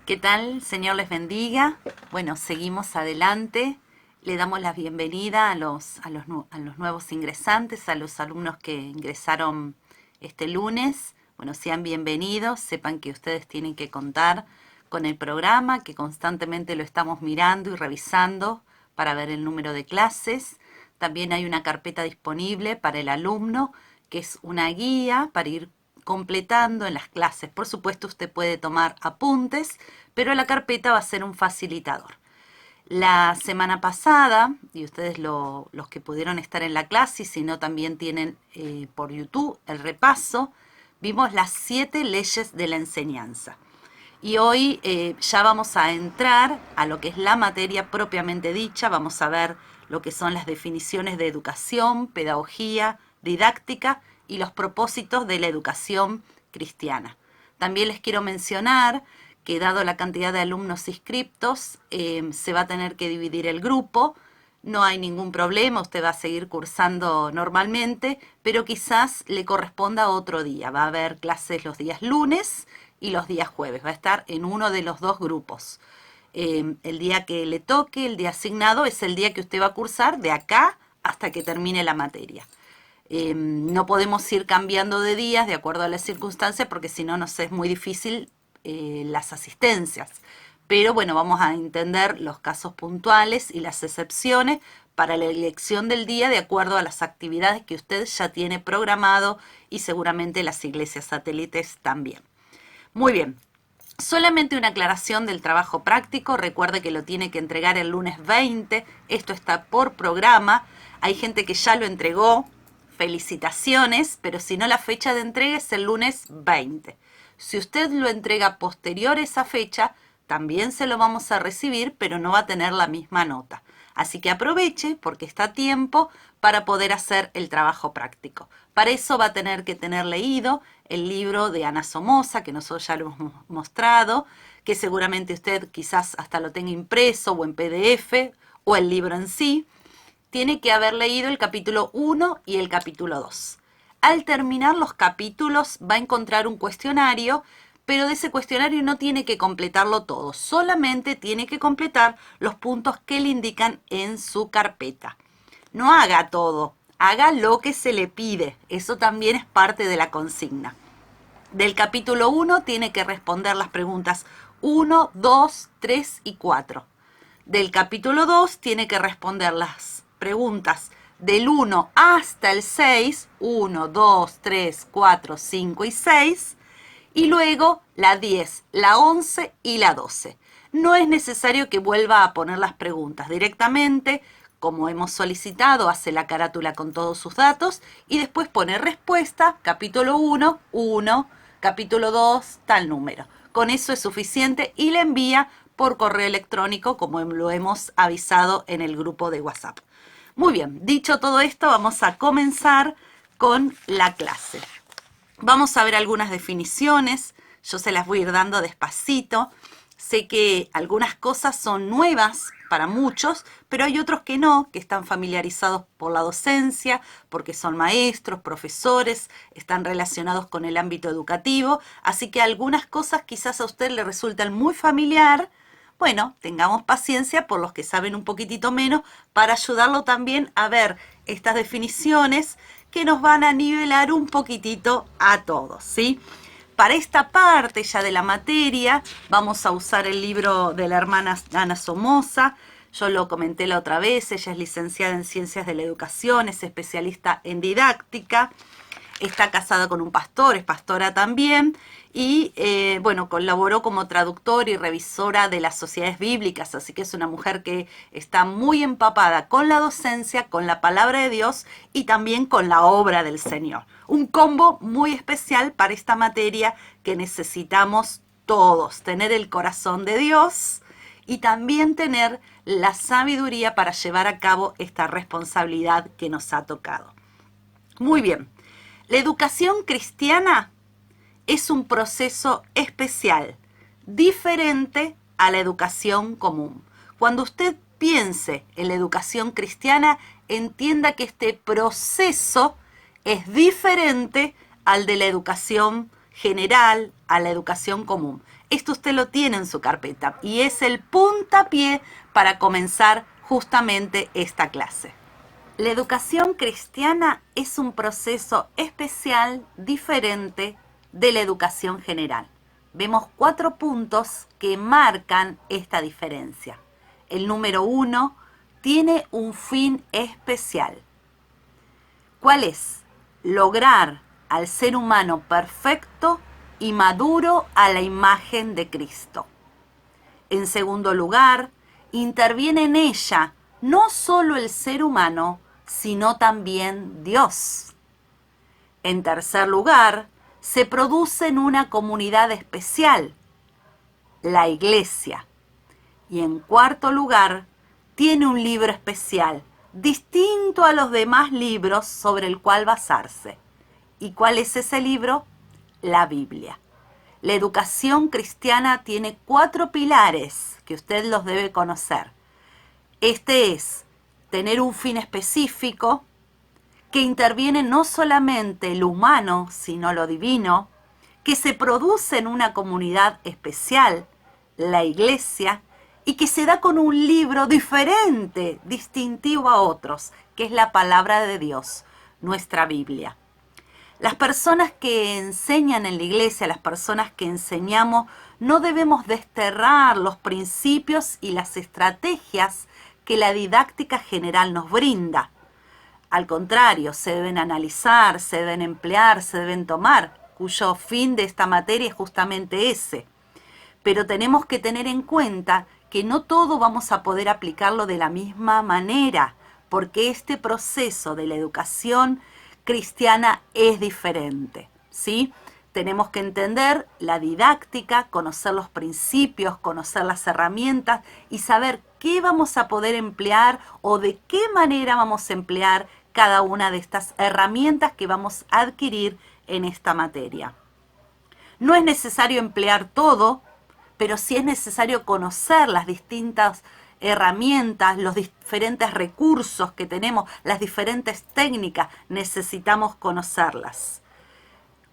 ¿Qué tal? Señor les bendiga. Bueno, seguimos adelante. Le damos la bienvenida a los nuevos ingresantes, a los alumnos que ingresaron este lunes. Bueno, sean bienvenidos. Sepan que ustedes tienen que contar con el programa, que constantemente lo estamos mirando y revisando para ver el número de clases. También hay una carpeta disponible para el alumno, que es una guía para ir completando en las clases. Por supuesto, usted puede tomar apuntes, pero la carpeta va a ser un facilitador. La semana pasada, y ustedes los que pudieron estar en la clase, y si no también tienen por YouTube el repaso, vimos las 7 leyes de la enseñanza. Y hoy ya vamos a entrar a lo que es la materia propiamente dicha. Vamos a ver lo que son las definiciones de educación, pedagogía, didáctica y los propósitos de la educación cristiana. También les quiero mencionar que dado la cantidad de alumnos inscriptos, se va a tener que dividir el grupo. No hay ningún problema, usted va a seguir cursando normalmente, pero quizás le corresponda otro día. Va a haber clases los días lunes y los días jueves. Va a estar en uno de los dos grupos. El día que le toque, el día asignado, es el día que usted va a cursar de acá hasta que termine la materia. No podemos ir cambiando de días de acuerdo a las circunstancias porque si no nos es muy difícil las asistencias. Pero bueno, vamos a entender los casos puntuales y las excepciones para la elección del día de acuerdo a las actividades que usted ya tiene programado y seguramente las iglesias satélites también. Muy bien. Solamente una aclaración del trabajo práctico. Recuerde que lo tiene que entregar el lunes 20. Esto está por programa. Hay gente que ya lo entregó. Felicitaciones, pero si no, la fecha de entrega es el lunes 20. Si usted lo entrega posterior a esa fecha, también se lo vamos a recibir, pero no va a tener la misma nota. Así que aproveche porque está a tiempo para poder hacer el trabajo práctico. Para eso va a tener que tener leído el libro de Ana Somoza, que nosotros ya lo hemos mostrado, que seguramente usted quizás hasta lo tenga impreso o en PDF o el libro en sí. Tiene que haber leído el capítulo 1 y el capítulo 2. Al terminar los capítulos va a encontrar un cuestionario, pero de ese cuestionario no tiene que completarlo todo, solamente tiene que completar los puntos que le indican en su carpeta. No haga todo, haga lo que se le pide, eso también es parte de la consigna. Del capítulo 1 tiene que responder las preguntas 1, 2, 3 y 4. Del capítulo 2 tiene que responder las preguntas del 1 hasta el 6, 1, 2, 3, 4, 5 y 6, y luego la 10, la 11 y la 12. No es necesario que vuelva a poner las preguntas directamente, como hemos solicitado, hace la carátula con todos sus datos y después pone respuesta, capítulo 1, 1, capítulo 2, tal número. Con eso es suficiente y le envía por correo electrónico, como lo hemos avisado en el grupo de WhatsApp. Muy bien, dicho todo esto, vamos a comenzar con la clase. Vamos a ver algunas definiciones, yo se las voy a ir dando despacito. Sé que algunas cosas son nuevas para muchos, pero hay otros que no, que están familiarizados por la docencia, porque son maestros, profesores, están relacionados con el ámbito educativo, así que algunas cosas quizás a usted le resultan muy familiar. Bueno, tengamos paciencia por los que saben un poquitito menos para ayudarlo también a ver estas definiciones que nos van a nivelar un poquitito a todos, ¿sí? Para esta parte ya de la materia vamos a usar el libro de la hermana Ana Somoza. Yo lo comenté la otra vez, ella es licenciada en Ciencias de la Educación, es especialista en didáctica. Está casada con un pastor, es pastora también, y bueno, colaboró como traductora y revisora de las sociedades bíblicas, así que es una mujer que está muy empapada con la docencia, con la palabra de Dios y también con la obra del Señor. Un combo muy especial para esta materia que necesitamos todos, tener el corazón de Dios y también tener la sabiduría para llevar a cabo esta responsabilidad que nos ha tocado. Muy bien. La educación cristiana es un proceso especial, diferente a la educación común. Cuando usted piense en la educación cristiana, entienda que este proceso es diferente al de la educación general a la educación común. Esto usted lo tiene en su carpeta y es el puntapié para comenzar justamente esta clase. La educación cristiana es un proceso especial, diferente de la educación general. Vemos 4 puntos que marcan esta diferencia. El número 1 tiene un fin especial. ¿Cuál es? Lograr al ser humano perfecto y maduro a la imagen de Cristo. En segundo lugar, interviene en ella no solo el ser humano, sino también Dios. En tercer lugar, se produce en una comunidad especial, la Iglesia. Y en cuarto lugar, tiene un libro especial, distinto a los demás libros sobre el cual basarse. ¿Y cuál es ese libro? La Biblia. La educación cristiana tiene 4 pilares que usted los debe conocer. Este es tener un fin específico que interviene no solamente lo humano, sino lo divino, que se produce en una comunidad especial, la Iglesia, y que se da con un libro diferente, distintivo a otros, que es la palabra de Dios, nuestra Biblia. Las personas que enseñan en la iglesia, las personas que enseñamos, no debemos desterrar los principios y las estrategias que la didáctica general nos brinda. Al contrario, se deben analizar, se deben emplear, se deben tomar, cuyo fin de esta materia es justamente ese. Pero tenemos que tener en cuenta que no todo vamos a poder aplicarlo de la misma manera, porque este proceso de la educación cristiana es diferente, ¿sí? Tenemos que entender la didáctica, conocer los principios, conocer las herramientas y saber qué vamos a poder emplear o de qué manera vamos a emplear cada una de estas herramientas que vamos a adquirir en esta materia. No es necesario emplear todo, pero sí es necesario conocer las distintas herramientas, los diferentes recursos que tenemos, las diferentes técnicas, necesitamos conocerlas.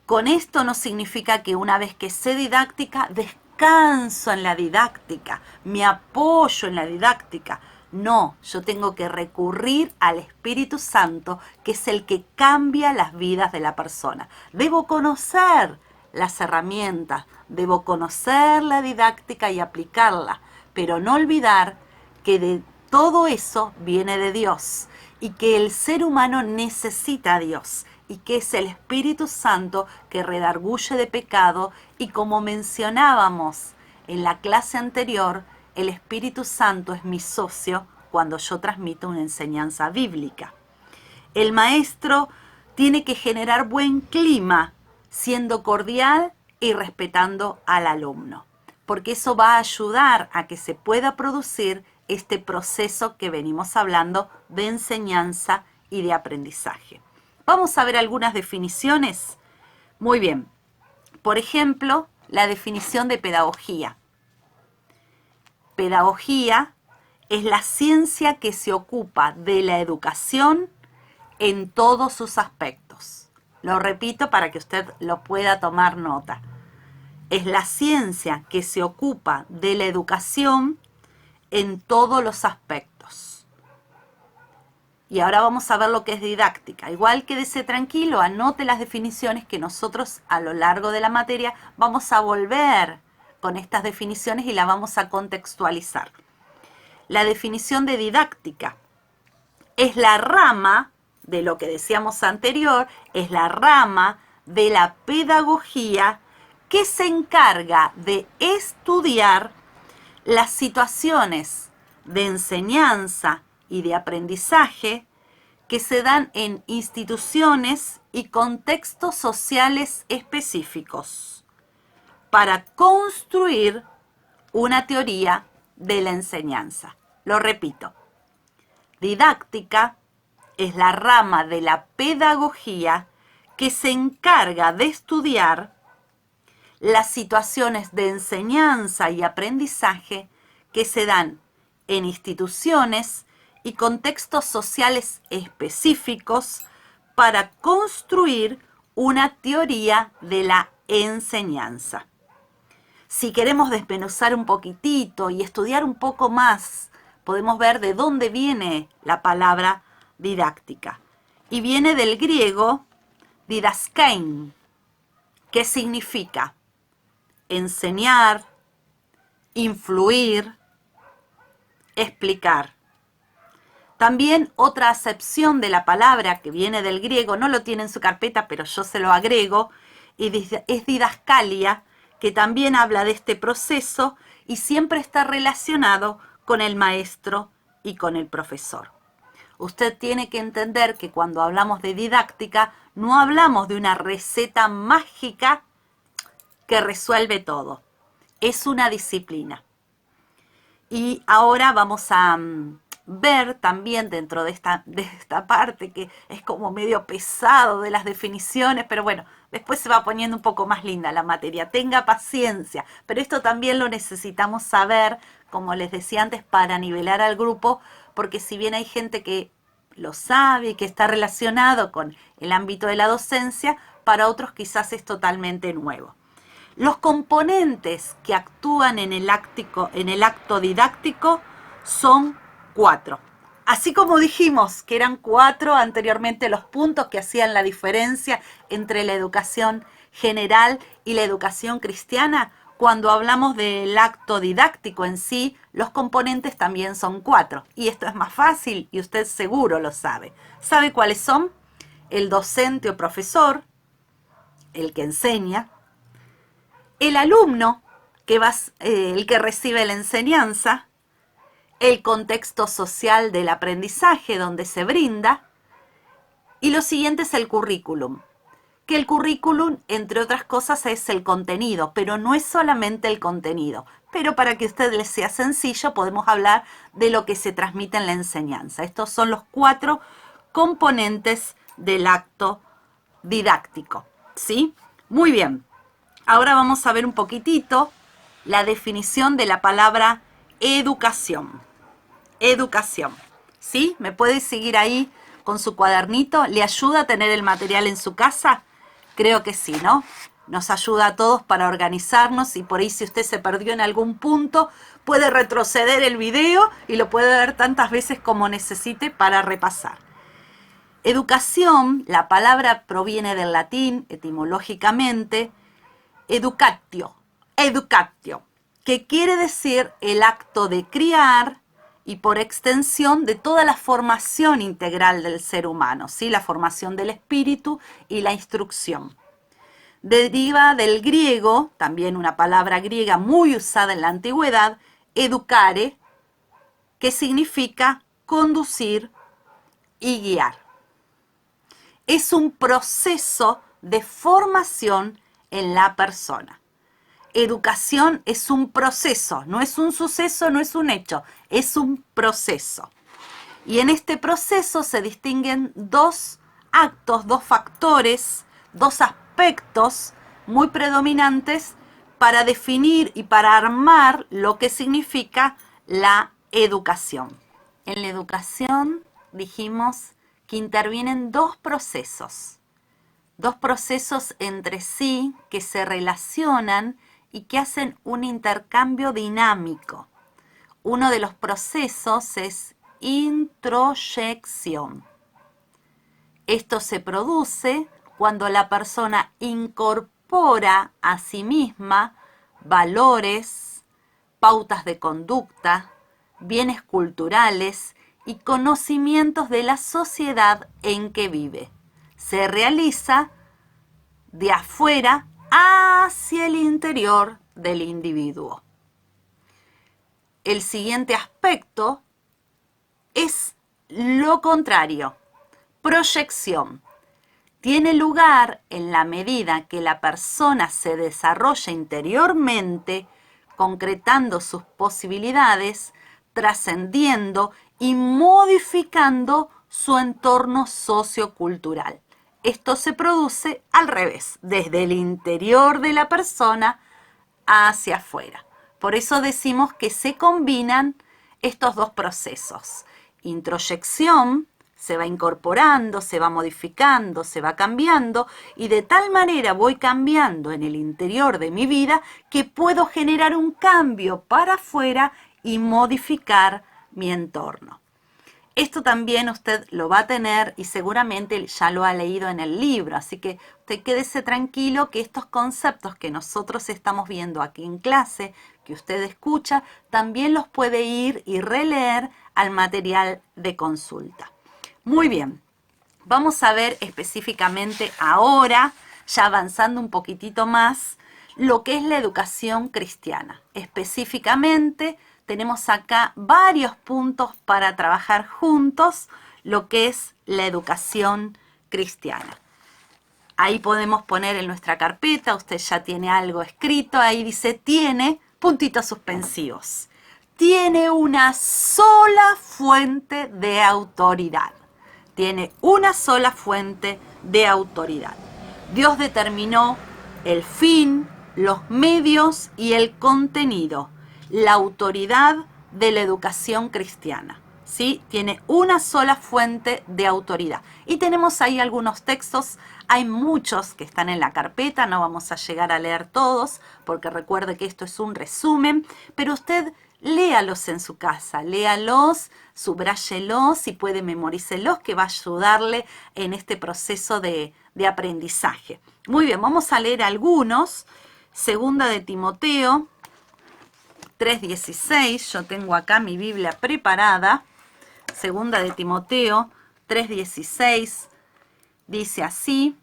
Con esto no significa que una vez que sé didáctica, descanso en la didáctica, me apoyo en la didáctica. No, yo tengo que recurrir al Espíritu Santo, que es el que cambia las vidas de la persona. Debo conocer las herramientas, debo conocer la didáctica y aplicarla, pero no olvidar que de todo eso viene de Dios y que el ser humano necesita a Dios y que es el Espíritu Santo que redarguye de pecado y como mencionábamos en la clase anterior, el Espíritu Santo es mi socio cuando yo transmito una enseñanza bíblica. El maestro tiene que generar buen clima, siendo cordial y respetando al alumno, porque eso va a ayudar a que se pueda producir este proceso que venimos hablando de enseñanza y de aprendizaje. Vamos a ver algunas definiciones. Muy bien. Por ejemplo, la definición de pedagogía. Pedagogía es la ciencia que se ocupa de la educación en todos sus aspectos. Lo repito para que usted lo pueda tomar nota. Es la ciencia que se ocupa de la educación en todos los aspectos. Y ahora vamos a ver lo que es didáctica. Igual quédese tranquilo, anote las definiciones que nosotros a lo largo de la materia vamos a volver con estas definiciones y las vamos a contextualizar. La definición de didáctica es la rama de lo que decíamos anterior, es la rama de la pedagogía que se encarga de estudiar las situaciones de enseñanza y de aprendizaje que se dan en instituciones y contextos sociales específicos para construir una teoría de la enseñanza. Lo repito, didáctica es la rama de la pedagogía que se encarga de estudiar las situaciones de enseñanza y aprendizaje que se dan en instituciones y contextos sociales específicos para construir una teoría de la enseñanza. Si queremos desmenuzar un poquitito y estudiar un poco más, podemos ver de dónde viene la palabra didáctica. Y viene del griego didaskein, que significa enseñar, influir, explicar. También otra acepción de la palabra que viene del griego, no lo tiene en su carpeta, pero yo se lo agrego, y es didascalia, que también habla de este proceso y siempre está relacionado con el maestro y con el profesor. Usted tiene que entender que cuando hablamos de didáctica, no hablamos de una receta mágica que resuelve todo. Es una disciplina. Y ahora vamos a ver también dentro de esta parte que es como medio pesado de las definiciones, pero bueno, después se va poniendo un poco más linda la materia. Tenga paciencia, pero esto también lo necesitamos saber, como les decía antes, para nivelar al grupo, porque si bien hay gente que lo sabe y que está relacionado con el ámbito de la docencia, para otros quizás es totalmente nuevo. Los componentes que actúan en el acto didáctico son 4. Así como dijimos que eran 4 anteriormente los puntos que hacían la diferencia entre la educación general y la educación cristiana, cuando hablamos del acto didáctico en sí, los componentes también son 4. Y esto es más fácil y usted seguro lo sabe. ¿Sabe cuáles son? El docente o profesor, el que enseña, el alumno, el que recibe la enseñanza, el contexto social del aprendizaje donde se brinda, y lo siguiente es el currículum, que el currículum, entre otras cosas, es el contenido, pero no es solamente el contenido. Pero para que a usted le sea sencillo, podemos hablar de lo que se transmite en la enseñanza. Estos son los 4 componentes del acto didáctico, ¿sí? Muy bien. Ahora vamos a ver un poquitito la definición de la palabra educación. Educación, ¿sí? ¿Me puede seguir ahí con su cuadernito? ¿Le ayuda a tener el material en su casa? Creo que sí, ¿no? Nos ayuda a todos para organizarnos y por ahí si usted se perdió en algún punto, puede retroceder el video y lo puede ver tantas veces como necesite para repasar. Educación, la palabra proviene del latín etimológicamente, educatio, que quiere decir el acto de criar y por extensión de toda la formación integral del ser humano, ¿sí? La formación del espíritu y la instrucción. Deriva del griego, también una palabra griega muy usada en la antigüedad, educare, que significa conducir y guiar. Es un proceso de formación en la persona. Educación es un proceso, no es un suceso, no es un hecho, es un proceso. Y en este proceso se distinguen 2 actos, 2 factores, 2 aspectos muy predominantes para definir y para armar lo que significa la educación. En la educación dijimos que intervienen 2 procesos entre sí que se relacionan y que hacen un intercambio dinámico. Uno de los procesos es introyección. Esto se produce cuando la persona incorpora a sí misma valores, pautas de conducta, bienes culturales y conocimientos de la sociedad en que vive. Se realiza de afuera hacia el interior del individuo. El siguiente aspecto es lo contrario, proyección. Tiene lugar en la medida que la persona se desarrolla interiormente, concretando sus posibilidades, trascendiendo y modificando su entorno sociocultural. Esto se produce al revés, desde el interior de la persona hacia afuera. Por eso decimos que se combinan estos 2 procesos. Introyección, se va incorporando, se va modificando, se va cambiando, y de tal manera voy cambiando en el interior de mi vida que puedo generar un cambio para afuera y modificar mi entorno. Esto también usted lo va a tener y seguramente ya lo ha leído en el libro, así que usted quédese tranquilo que estos conceptos que nosotros estamos viendo aquí en clase, que usted escucha, también los puede ir y releer al material de consulta. Muy bien, vamos a ver específicamente ahora, ya avanzando un poquitito más, lo que es la educación cristiana. Específicamente, tenemos acá varios puntos para trabajar juntos lo que es la educación cristiana. Ahí podemos poner en nuestra carpeta, usted ya tiene algo escrito, ahí dice tiene puntitos suspensivos. Tiene una sola fuente de autoridad. Tiene una sola fuente de autoridad. Dios determinó el fin, los medios y el contenido, la autoridad de la educación cristiana. ¿Sí? Tiene una sola fuente de autoridad. Y tenemos ahí algunos textos, hay muchos que están en la carpeta, no vamos a llegar a leer todos, porque recuerde que esto es un resumen, pero usted léalos en su casa, léalos, subrayelos y puede memorícelos, que va a ayudarle en este proceso de aprendizaje. Muy bien, vamos a leer algunos. Segunda de Timoteo 3:16, yo tengo acá mi Biblia preparada. Segunda de Timoteo 3:16 dice así: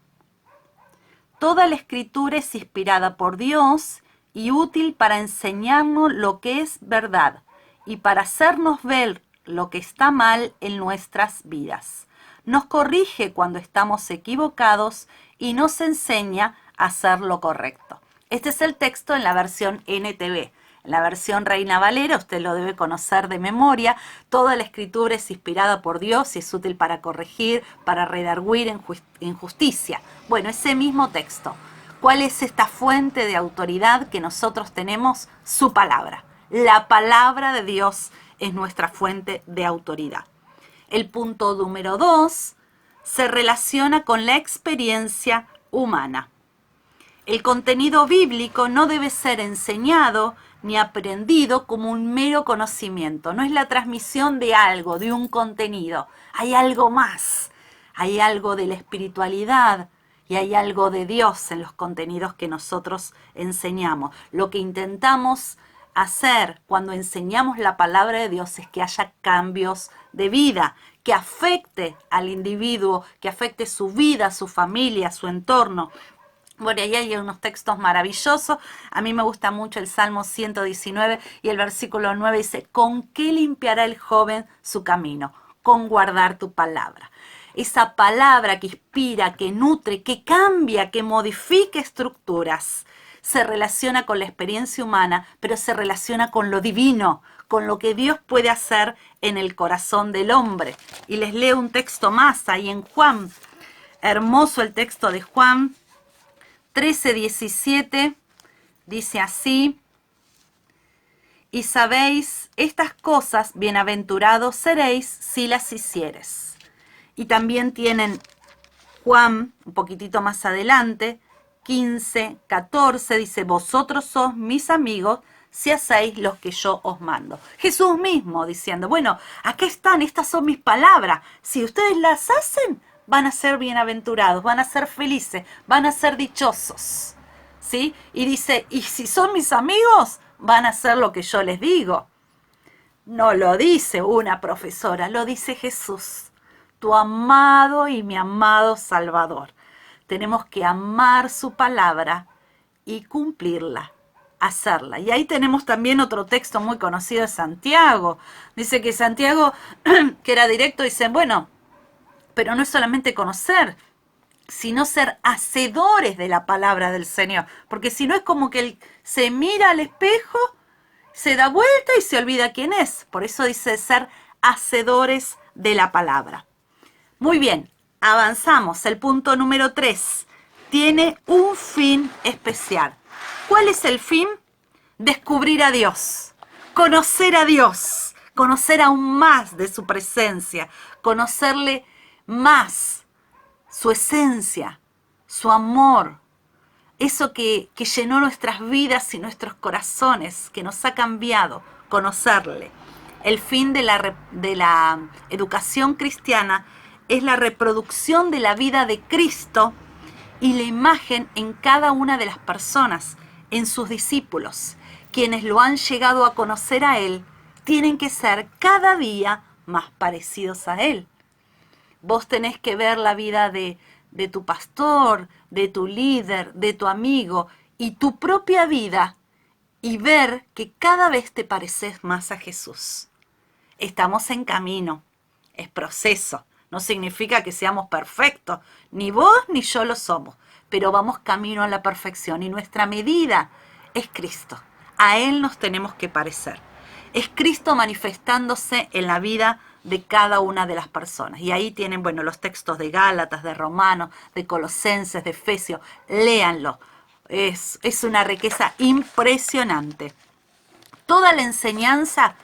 toda la escritura es inspirada por Dios y útil para enseñarnos lo que es verdad y para hacernos ver lo que está mal en nuestras vidas. Nos corrige cuando estamos equivocados y nos enseña a hacer lo correcto. Este es el texto en la versión NTV. En la versión Reina Valera, usted lo debe conocer de memoria, toda la escritura es inspirada por Dios y es útil para corregir, para redarguir en justicia. Bueno, ese mismo texto. ¿Cuál es esta fuente de autoridad que nosotros tenemos? Su palabra. La palabra de Dios es nuestra fuente de autoridad. El punto número 2 se relaciona con la experiencia humana. El contenido bíblico no debe ser enseñado ni aprendido como un mero conocimiento. No es la transmisión de algo, de un contenido. Hay algo más. Hay algo de la espiritualidad y hay algo de Dios en los contenidos que nosotros enseñamos. Lo que intentamos hacer cuando enseñamos la palabra de Dios es que haya cambios de vida, que afecte al individuo, que afecte su vida, su familia, su entorno. Bueno, ahí hay unos textos maravillosos. A mí me gusta mucho el Salmo 119 y el versículo 9 dice: ¿con qué limpiará el joven su camino? Con guardar tu palabra. Esa palabra que inspira, que nutre, que cambia, que modifica estructuras, se relaciona con la experiencia humana, pero se relaciona con lo divino, con lo que Dios puede hacer en el corazón del hombre. Y les leo un texto más ahí en Juan. Hermoso el texto de Juan 13:17, dice así: y sabéis estas cosas, bienaventurados seréis si las hicieres. Y también tienen Juan, un poquitito más adelante, 15:14, dice: vosotros sos mis amigos si hacéis lo que yo os mando. Jesús mismo diciendo: bueno, aquí están, estas son mis palabras, si ustedes las hacen, van a ser bienaventurados, van a ser felices, van a ser dichosos, ¿sí? Y dice, y si son mis amigos, van a hacer lo que yo les digo. No lo dice una profesora, lo dice Jesús, tu amado y mi amado Salvador. Tenemos que amar su palabra y cumplirla, hacerla. Y ahí tenemos también otro texto muy conocido de Santiago. Dice que Santiago, que era directo, dice, bueno, pero no es solamente conocer, sino ser hacedores de la palabra del Señor. Porque si no es como que él se mira al espejo, se da vuelta y se olvida quién es. Por eso dice ser hacedores de la palabra. Muy bien, avanzamos. El punto número 3 tiene un fin especial. ¿Cuál es el fin? Descubrir a Dios, conocer a Dios, conocer aún más de su presencia, conocerle más, su esencia, su amor, eso que llenó nuestras vidas y nuestros corazones, que nos ha cambiado, conocerle. El fin de la educación cristiana es la reproducción de la vida de Cristo y la imagen en cada una de las personas, en sus discípulos. Quienes lo han llegado a conocer a Él tienen que ser cada día más parecidos a Él. Vos tenés que ver la vida de tu pastor, de tu líder, de tu amigo y tu propia vida y ver que cada vez te pareces más a Jesús. Estamos en camino, es proceso, no significa que seamos perfectos, ni vos ni yo lo somos, pero vamos camino a la perfección y nuestra medida es Cristo. A Él nos tenemos que parecer. Es Cristo manifestándose en la vida de cada una de las personas. Y ahí tienen, bueno, los textos de Gálatas, de Romanos, de Colosenses, de Efesios. Léanlo. Es una riqueza impresionante. Toda la enseñanza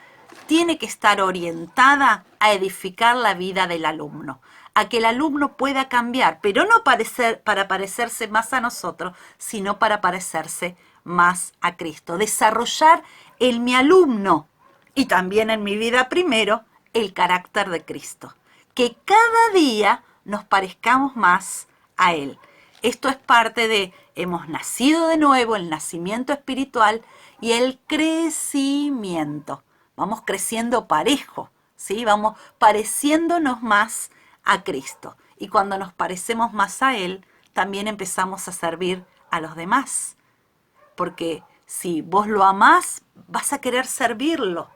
tiene que estar orientada a edificar la vida del alumno, a que el alumno pueda cambiar, pero no para parecerse más a nosotros, sino para parecerse más a Cristo. Desarrollar en mi alumno y también en mi vida primero el carácter de Cristo. Que cada día nos parezcamos más a Él. Esto es parte de, hemos nacido de nuevo, el nacimiento espiritual y el crecimiento. Vamos creciendo parejo, ¿sí? Vamos pareciéndonos más a Cristo. Y cuando nos parecemos más a Él, también empezamos a servir a los demás. Porque si vos lo amás, vas a querer servirlo.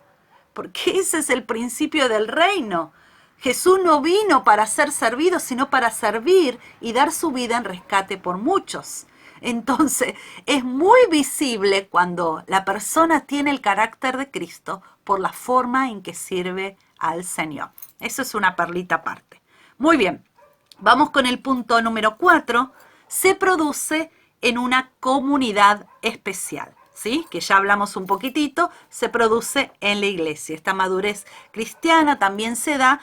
Porque ese es el principio del reino. Jesús no vino para ser servido, sino para servir y dar su vida en rescate por muchos. Entonces, es muy visible cuando la persona tiene el carácter de Cristo por la forma en que sirve al Señor. Eso es una perlita aparte. Muy bien, vamos con el punto número 4. Se produce en una comunidad especial, ¿sí? Que ya hablamos un poquitito, se produce en la iglesia. Esta madurez cristiana también se da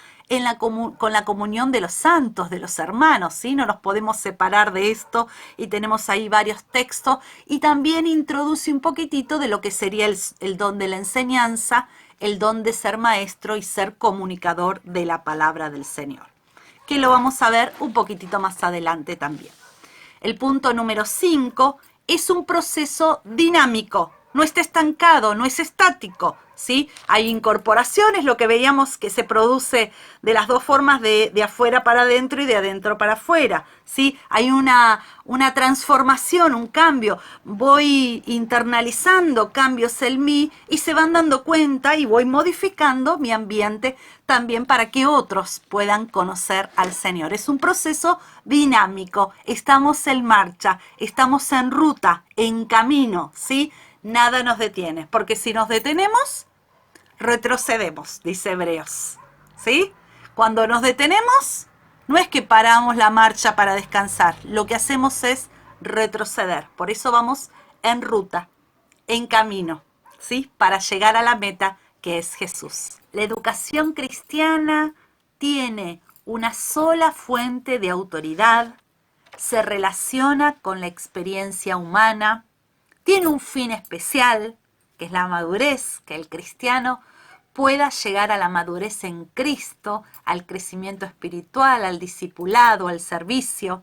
con la comunión de los santos, de los hermanos, ¿sí? No nos podemos separar de esto y tenemos ahí varios textos y también introduce un poquitito de lo que sería el don de la enseñanza, el don de ser maestro y ser comunicador de la palabra del Señor, que lo vamos a ver un poquitito más adelante también. El punto número 5 es un proceso dinámico, no está estancado, no es estático, ¿sí? Hay incorporaciones, lo que veíamos que se produce de las dos formas de afuera para adentro y de adentro para afuera, ¿sí? Hay una transformación, un cambio. Voy internalizando cambios en mí y se van dando cuenta y voy modificando mi ambiente también para que otros puedan conocer al Señor. Es un proceso dinámico, estamos en marcha, estamos en ruta, en camino, ¿sí? Nada nos detiene, porque si nos detenemos, retrocedemos, dice Hebreos, ¿sí? Cuando nos detenemos, no es que paramos la marcha para descansar, lo que hacemos es retroceder. Por eso vamos en ruta, en camino, ¿sí? Para llegar a la meta que es Jesús. La educación cristiana tiene una sola fuente de autoridad, se relaciona con la experiencia humana, tiene un fin especial, que es la madurez, que el cristiano pueda llegar a la madurez en Cristo, al crecimiento espiritual, al discipulado, al servicio.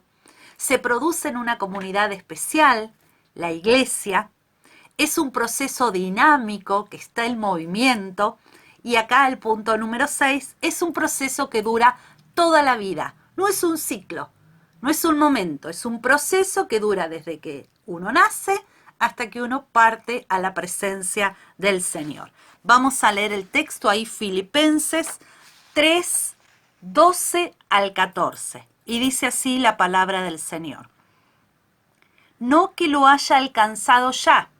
Se produce en una comunidad especial, la iglesia. Es un proceso dinámico que está en movimiento. Y acá el punto número 6, es un proceso que dura toda la vida. No es un ciclo, no es un momento, es un proceso que dura desde que uno nace hasta que uno parte a la presencia del Señor. Vamos a leer el texto ahí, Filipenses 3, 12 al 14. Y dice así la palabra del Señor. No que lo haya alcanzado ya,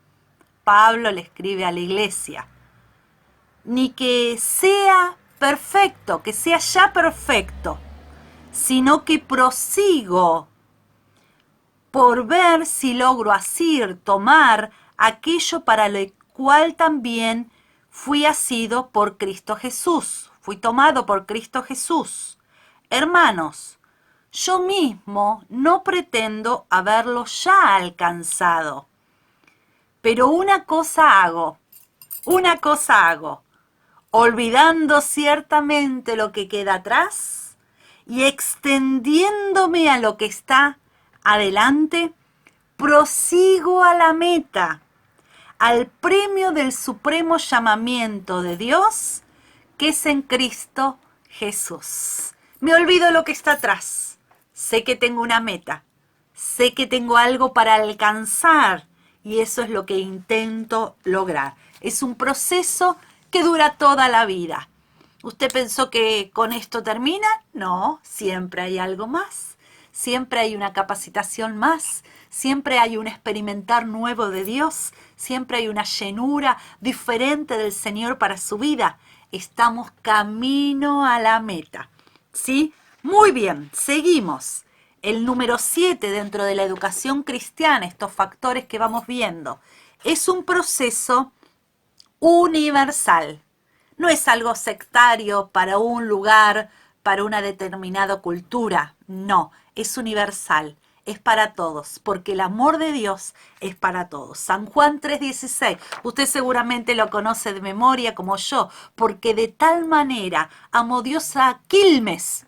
Pablo le escribe a la iglesia, ni que sea perfecto, que sea ya perfecto, sino que prosigo por ver si logro asir, tomar aquello para lo cual también fui asido por Cristo Jesús, fui tomado por Cristo Jesús. Hermanos, yo mismo no pretendo haberlo ya alcanzado, pero una cosa hago, olvidando ciertamente lo que queda atrás y extendiéndome a lo que está adelante, prosigo a la meta, al premio del supremo llamamiento de Dios, que es en Cristo Jesús. Me olvido lo que está atrás. Sé que tengo una meta. Sé que tengo algo para alcanzar y eso es lo que intento lograr. Es un proceso que dura toda la vida. ¿Usted pensó que con esto termina? No, siempre hay algo más. Siempre hay una capacitación más, siempre hay un experimentar nuevo de Dios, siempre hay una llenura diferente del Señor para su vida. Estamos camino a la meta, ¿sí? Muy bien, seguimos. El número 7 dentro de la educación cristiana, estos factores que vamos viendo, es un proceso universal. No es algo sectario para un lugar, para una determinada cultura. No, es universal, es para todos, porque el amor de Dios es para todos. San Juan 3:16, usted seguramente lo conoce de memoria como yo, porque de tal manera amó Dios a Quilmes,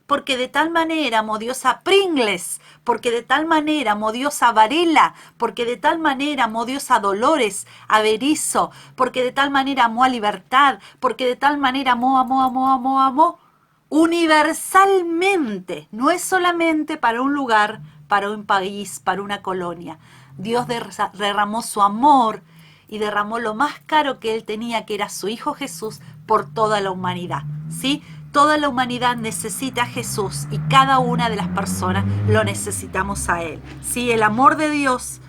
porque de tal manera amó Dios a Pringles, porque de tal manera amó Dios a Varela, porque de tal manera amó Dios a Dolores, a Berizo, porque de tal manera amó a Libertad, porque de tal manera amó, universalmente, no es solamente para un lugar, para un país, para una colonia. Dios derramó su amor y derramó lo más caro que Él tenía, que era su Hijo Jesús, por toda la humanidad, ¿sí? Toda la humanidad necesita a Jesús y cada una de las personas lo necesitamos a Él, ¿sí? El amor de Dios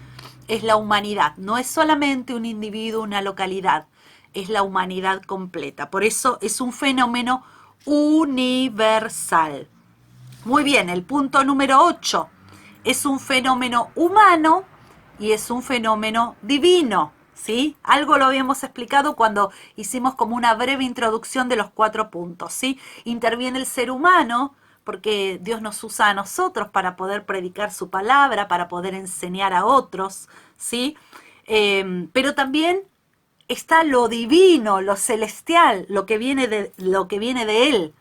es la humanidad, no es solamente un individuo, una localidad, es la humanidad completa. Por eso es un fenómeno universal. Muy bien, el punto número 8 es un fenómeno humano y es un fenómeno divino, ¿sí? Algo lo habíamos explicado cuando hicimos como una breve introducción de los 4 puntos, ¿sí? Interviene el ser humano porque Dios nos usa a nosotros para poder predicar su palabra, para poder enseñar a otros, ¿sí? Pero también está lo divino, lo celestial, lo que viene de Él.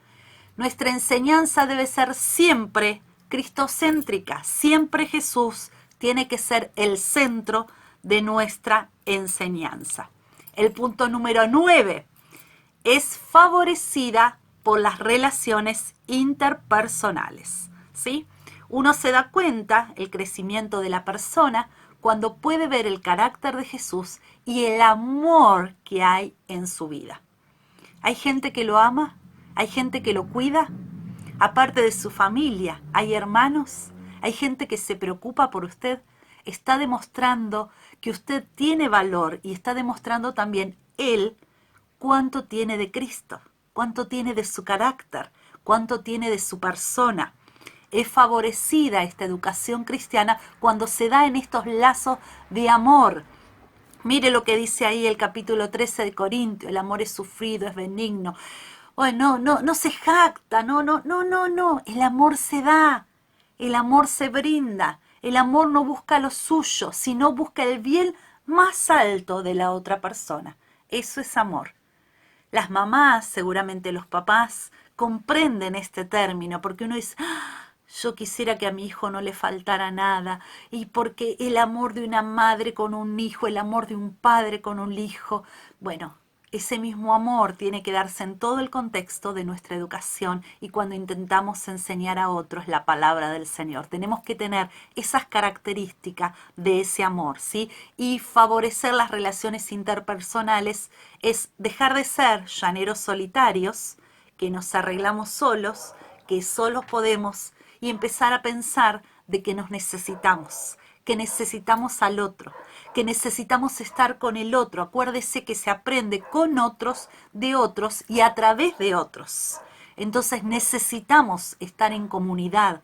Nuestra enseñanza debe ser siempre cristocéntrica, siempre Jesús tiene que ser el centro de nuestra enseñanza. El punto número 9 es favorecida por las relaciones interpersonales, ¿sí? Uno se da cuenta el crecimiento de la persona cuando puede ver el carácter de Jesús y el amor que hay en su vida. Hay gente que lo ama, hay gente que lo cuida, aparte de su familia, hay hermanos, hay gente que se preocupa por usted. Está demostrando que usted tiene valor y está demostrando también él cuánto tiene de Cristo, cuánto tiene de su carácter, cuánto tiene de su persona. Es favorecida esta educación cristiana cuando se da en estos lazos de amor. Mire lo que dice ahí el capítulo 13 de Corintios: el amor es sufrido, es benigno. Bueno, no se jacta, no. El amor se da, el amor se brinda. El amor no busca lo suyo, sino busca el bien más alto de la otra persona. Eso es amor. Las mamás, seguramente los papás, comprenden este término, porque uno dice: yo quisiera que a mi hijo no le faltara nada, y porque el amor de una madre con un hijo, el amor de un padre con un hijo, bueno, ese mismo amor tiene que darse en todo el contexto de nuestra educación y cuando intentamos enseñar a otros la palabra del Señor. Tenemos que tener esas características de ese amor, ¿sí? Y favorecer las relaciones interpersonales es dejar de ser llaneros solitarios, que nos arreglamos solos, que solos podemos, y empezar a pensar de que nos necesitamos, que necesitamos al otro, que necesitamos estar con el otro. Acuérdese que se aprende con otros, de otros y a través de otros. Entonces necesitamos estar en comunidad.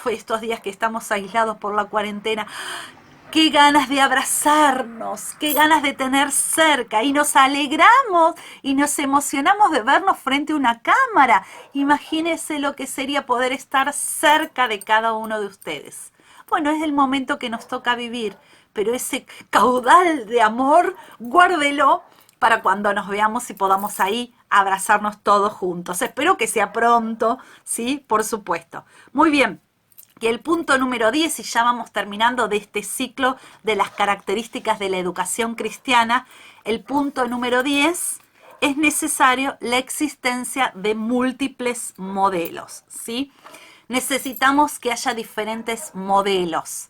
Estos días que estamos aislados por la cuarentena, qué ganas de abrazarnos, qué ganas de tener cerca, y nos alegramos y nos emocionamos de vernos frente a una cámara. Imagínense lo que sería poder estar cerca de cada uno de ustedes. Bueno, es el momento que nos toca vivir, pero ese caudal de amor, guárdelo para cuando nos veamos y podamos ahí abrazarnos todos juntos. Espero que sea pronto, ¿sí? Por supuesto. Muy bien. Y el punto número 10, y ya vamos terminando de este ciclo de las características de la educación cristiana, el punto número 10, es necesario la existencia de múltiples modelos, ¿sí? Necesitamos que haya diferentes modelos.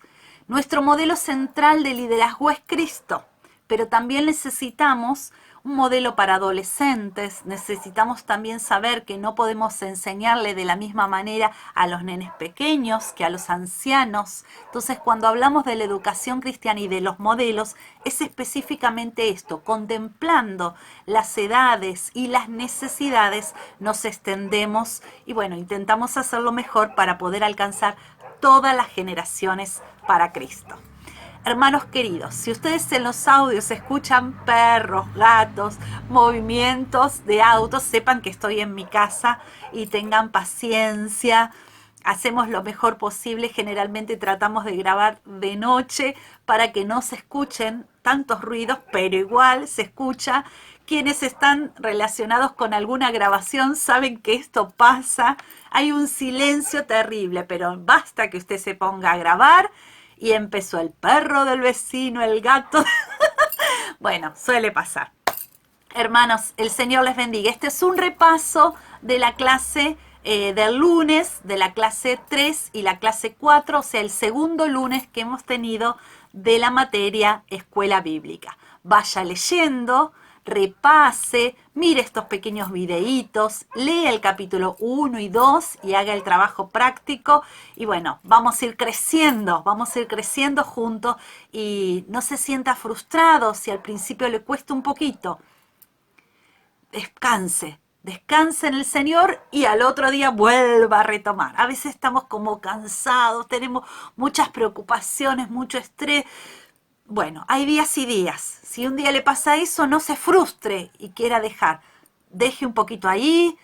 Nuestro modelo central de liderazgo es Cristo, pero también necesitamos un modelo para adolescentes. Necesitamos también saber que no podemos enseñarle de la misma manera a los nenes pequeños que a los ancianos. Entonces, cuando hablamos de la educación cristiana y de los modelos, es específicamente esto: contemplando las edades y las necesidades, nos extendemos y bueno, intentamos hacerlo mejor para poder alcanzar todas las generaciones para Cristo. Hermanos queridos, si ustedes en los audios escuchan perros, gatos, movimientos de autos, sepan que estoy en mi casa y tengan paciencia. Hacemos lo mejor posible, generalmente tratamos de grabar de noche para que no se escuchen tantos ruidos, pero igual se escucha. Quienes están relacionados con alguna grabación saben que esto pasa. Hay un silencio terrible, pero basta que usted se ponga a grabar y empezó el perro del vecino, el gato. Bueno, suele pasar. Hermanos, el Señor les bendiga. Este es un repaso de la clase del lunes, de la clase 3 y la clase 4, o sea, el segundo lunes que hemos tenido de la materia Escuela Bíblica. Vaya leyendo, repase, mire estos pequeños videitos, lea el capítulo 1 y 2 y haga el trabajo práctico. Y bueno, vamos a ir creciendo juntos, y no se sienta frustrado si al principio le cuesta un poquito. Descanse en el Señor y al otro día vuelva a retomar. A veces estamos como cansados, tenemos muchas preocupaciones, mucho estrés. Bueno, hay días y días. Si un día le pasa eso, no se frustre y quiera dejar. Deje un poquito ahí,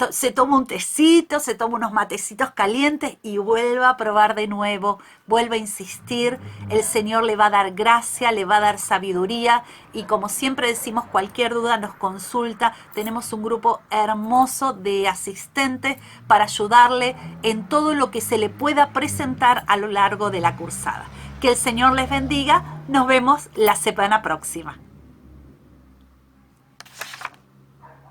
se toma un tecito, se toma unos matecitos calientes y vuelva a probar de nuevo, vuelva a insistir. El Señor le va a dar gracia, le va a dar sabiduría, y como siempre decimos, cualquier duda nos consulta. Tenemos un grupo hermoso de asistentes para ayudarle en todo lo que se le pueda presentar a lo largo de la cursada. Que el Señor les bendiga. Nos vemos la semana próxima.